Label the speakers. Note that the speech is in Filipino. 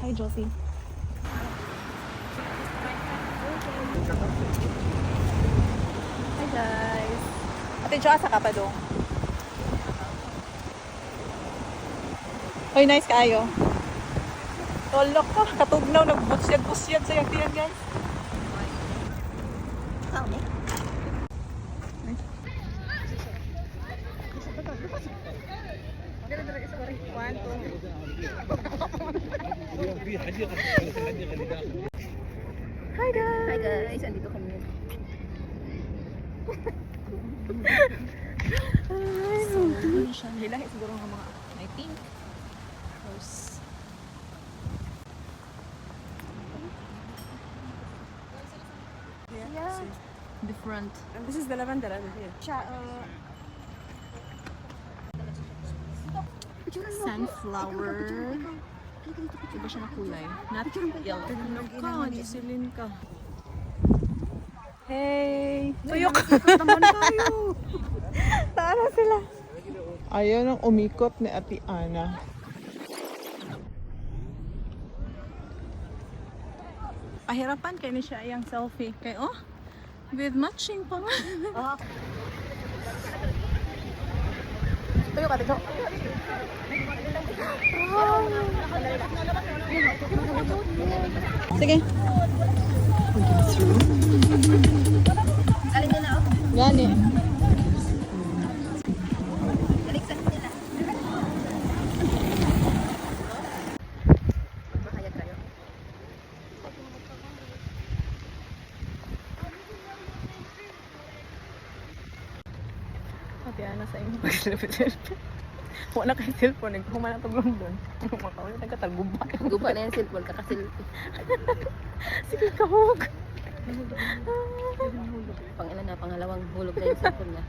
Speaker 1: Hi, Josie. Hi, guys. Ate Jo, asa ka pa dong? Hoy, nice kaayo. Tolok ko, katugnaw, nagbusyad-busyad sa yung tiyan, guys. Hi guys!
Speaker 2: Hi guys, andito kami.
Speaker 1: So, ano siya? Hilahi siguro ng mga, I think, house.
Speaker 2: Yeah.
Speaker 1: Different.
Speaker 2: And this is the lavender over here.
Speaker 1: Sunflower. Iba siya na kulay. Not yellow. Tinog ka, Jocelyn ka. Hey! Tuyok!
Speaker 2: Naman tayo.
Speaker 1: Tara sila.
Speaker 3: Ayaw nang umikot ni Ate Ana.
Speaker 1: Pahirapan kayo ni siya yung selfie. Kay oh, with matching pa nga. Tuyok, Ate Jo. Sige.
Speaker 2: Alin nila oh.
Speaker 1: Gani.
Speaker 2: Galiksan nila. Mahayag kayo.
Speaker 1: Ate Ana sa inyo pag-selfie. Wala kay cellphone. Nagkuman na itong London. Makawala nagkatalguba.
Speaker 2: Guba na yung cellphone, kakasilpi.
Speaker 1: Sige, kahog.
Speaker 2: Pang ilan na, pangalawang hulog na yung cellphone niya.